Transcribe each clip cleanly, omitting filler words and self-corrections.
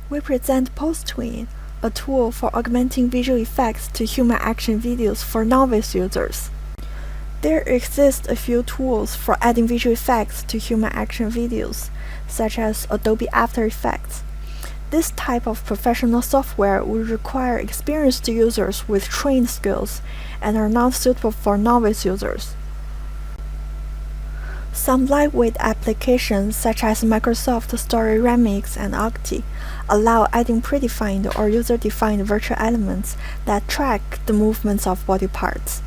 We present PoseTween, a tool for augmenting visual effects to human action videos for novice users. There exist a few tools for adding visual effects to human action videos, such as Adobe After Effects. This type of professional software would require experienced users with trained skills and are not suitable for novice users. Some lightweight applications such as Microsoft Story Remix and Octi allow adding predefined or user-defined virtual elements that track the movements of body parts.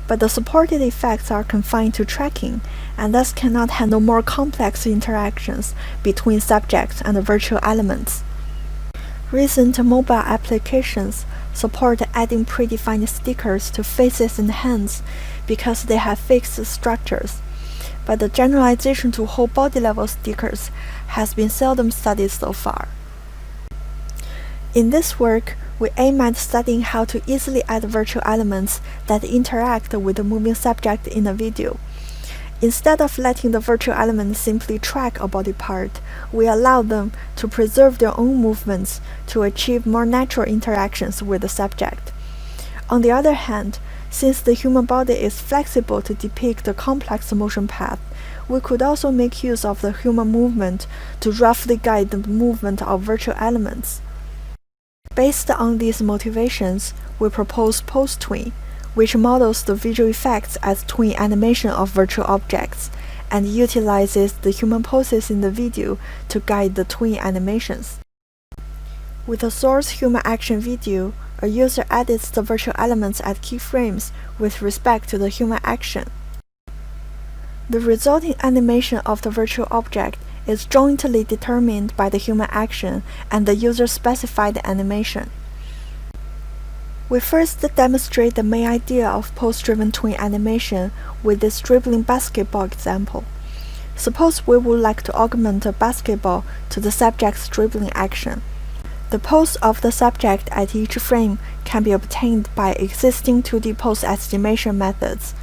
But the supported effects are confined to tracking and thus cannot handle more complex interactions between subjects and virtual elements. Recent mobile applications support adding predefined stickers to faces and hands because they have fixed structures, but the generalization to whole body level stickers has been seldom studied so far. In this work, we aim at studying how to easily add virtual elements that interact with the moving subject in a video. Instead of letting the virtual element simply track a body part, we allow them to preserve their own movements to achieve more natural interactions with the subject. On the other hand, since the human body is flexible to depict a complex motion path, we could also make use of the human movement to roughly guide the movement of virtual elements. Based on these motivations, we propose PoseTween, which models the visual effects as tween animation of virtual objects, and utilizes the human poses in the video to guide the tween animations. With a source human action video, a user edits the virtual elements at keyframes with respect to the human action. The resulting animation of the virtual object is jointly determined by the human action and the user-specified animation. We first demonstrate the main idea of pose-driven tween animation with this dribbling basketball example. Suppose we would like to augment a basketball to the subject's dribbling action. The pose of the subject at each frame can be obtained by existing 2D pose estimation methods.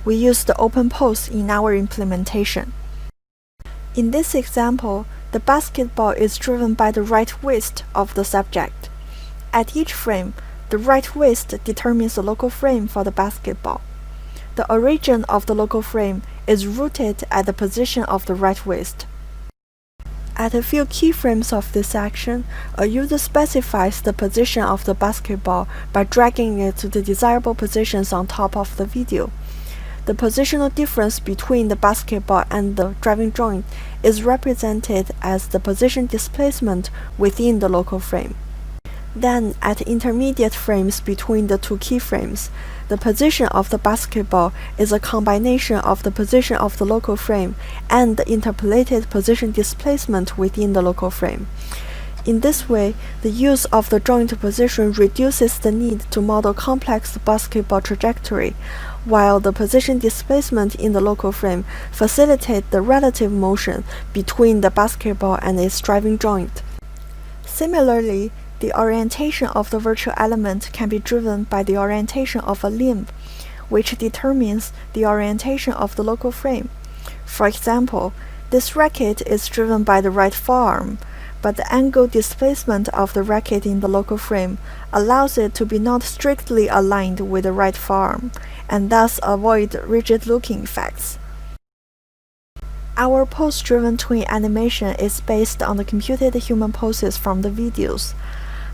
We use the open pose in our implementation. In this example, the basketball is driven by the right wrist of the subject. At each frame, the right wrist determines the local frame for the basketball. The origin of the local frame is rooted at the position of the right wrist. At a few keyframes of this action, a user specifies the position of the basketball by dragging it to the desirable positions on top of the video. The positional difference between the basketball and the driving joint is represented as the position displacement within the local frame. Then, at intermediate frames between the two keyframes, the position of the basketball is a combination of the position of the local frame and the interpolated position displacement within the local frame. In this way, the use of the joint position reduces the need to model complex basketball trajectory, while the position displacement in the local frame facilitates the relative motion between the basketball and its driving joint. Similarly, the orientation of the virtual element can be driven by the orientation of a limb, which determines the orientation of the local frame. For example, this racket is driven by the right forearm, but the angle displacement of the racket in the local frame allows it to be not strictly aligned with the right forearm, and thus avoid rigid-looking effects. Our pose-driven tween animation is based on the computed human poses from the videos.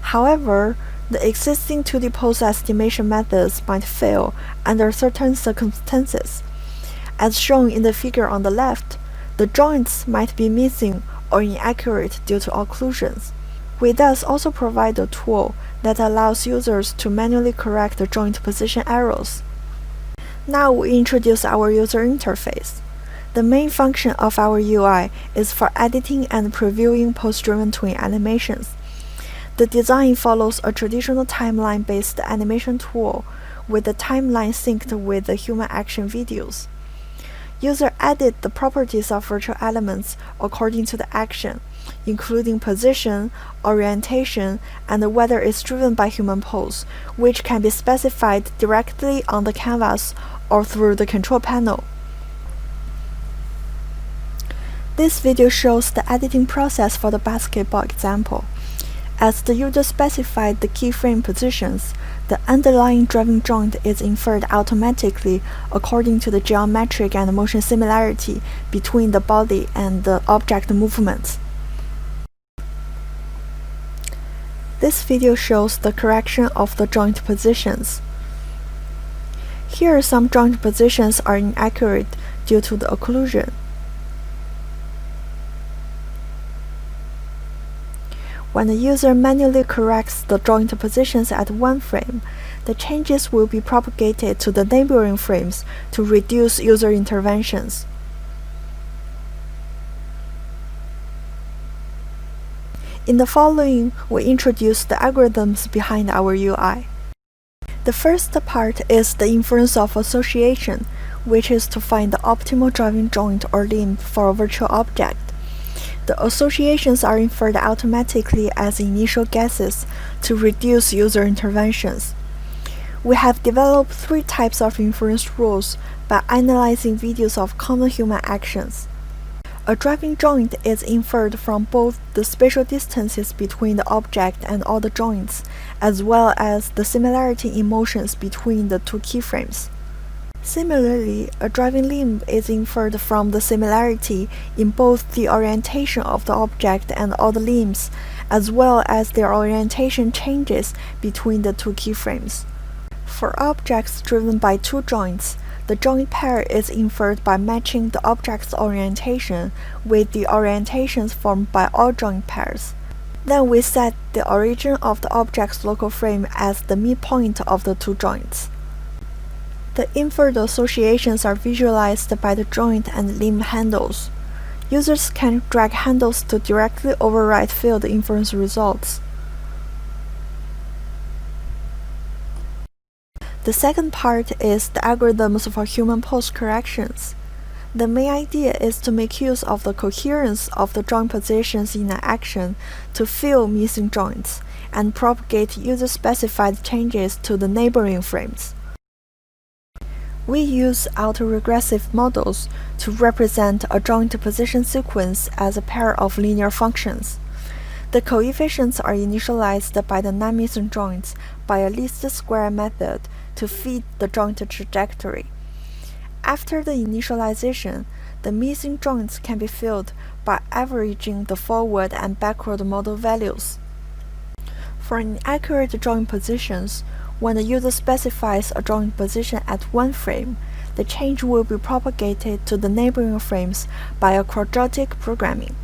However, the existing 2D pose estimation methods might fail under certain circumstances. As shown in the figure on the left, the joints might be missing or inaccurate due to occlusions. We thus also provide a tool that allows users to manually correct the joint position errors. Now we introduce our user interface. The main function of our UI is for editing and previewing pose-driven tween animations. The design follows a traditional timeline-based animation tool with the timeline synced with the human action videos. User edit the properties of virtual elements according to the action, including position, orientation, and whether it's driven by human pose, which can be specified directly on the canvas or through the control panel. This video shows the editing process for the basketball example. As the user specified the keyframe positions, the underlying driving joint is inferred automatically according to the geometric and motion similarity between the body and the object movements. This video shows the correction of the joint positions. Here some joint positions are inaccurate due to the occlusion. When the user manually corrects the joint positions at one frame, the changes will be propagated to the neighboring frames to reduce user interventions. In the following, we introduce the algorithms behind our UI. The first part is the Inference of Association, which is to find the optimal driving joint or limb for a virtual object. The associations are inferred automatically as initial guesses to reduce user interventions. We have developed 3 types of inference rules by analyzing videos of common human actions. A driving joint is inferred from both the spatial distances between the object and all the joints, as well as the similarity in motions between the 2 keyframes. Similarly, a driving limb is inferred from the similarity in both the orientation of the object and all the limbs, as well as their orientation changes between the 2 keyframes. For objects driven by 2 joints, the joint pair is inferred by matching the object's orientation with the orientations formed by all joint pairs. Then we set the origin of the object's local frame as the midpoint of the 2 joints. The inferred associations are visualized by the joint and limb handles. Users can drag handles to directly override field inference results. The second part is the algorithms for human pose corrections. The main idea is to make use of the coherence of the joint positions in an action to fill missing joints and propagate user-specified changes to the neighboring frames. We use autoregressive models to represent a joint position sequence as a pair of linear functions. The coefficients are initialized by the non-missing joints by a least square method to feed the joint trajectory. After the initialization, the missing joints can be filled by averaging the forward and backward model values. For inaccurate joint positions, when the user specifies a joint position at one frame, the change will be propagated to the neighboring frames by a quadratic programming.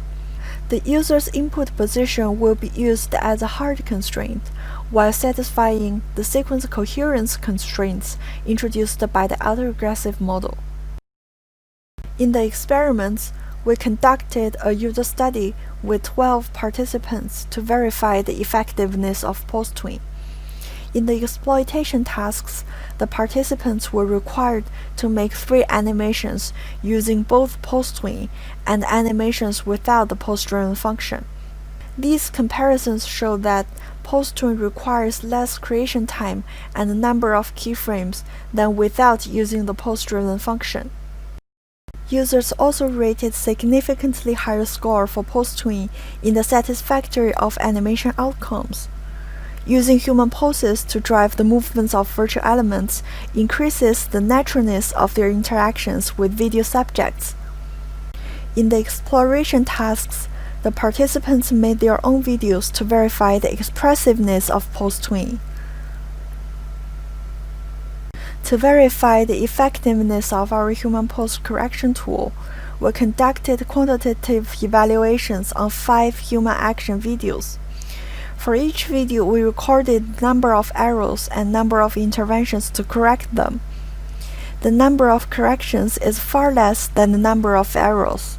The user's input position will be used as a hard constraint, while satisfying the sequence coherence constraints introduced by the autoregressive model. In the experiments, we conducted a user study with 12 participants to verify the effectiveness of PoseTween. In the exploitation tasks, the participants were required to make 3 animations using both PoseTween and animations without the pose-driven function. These comparisons show that PoseTween requires less creation time and number of keyframes than without using the pose-driven function. Users also rated significantly higher score for PoseTween in the satisfactory of animation outcomes. Using human poses to drive the movements of virtual elements increases the naturalness of their interactions with video subjects. In the exploration tasks, the participants made their own videos to verify the expressiveness of PoseTween. To verify the effectiveness of our human pose correction tool, we conducted quantitative evaluations on 5 human action videos. For each video, we recorded number of errors and number of interventions to correct them. The number of corrections is far less than the number of errors.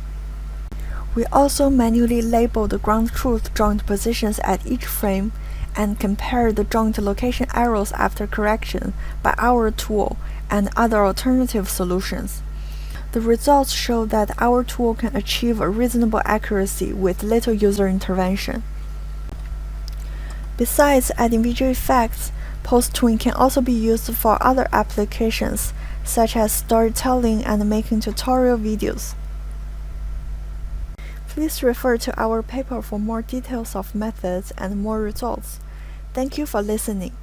We also manually label the ground truth joint positions at each frame and compare the joint location errors after correction by our tool and other alternative solutions. The results show that our tool can achieve a reasonable accuracy with little user intervention. Besides adding visual effects, PoseTween can also be used for other applications, such as storytelling and making tutorial videos. Please refer to our paper for more details of methods and more results. Thank you for listening.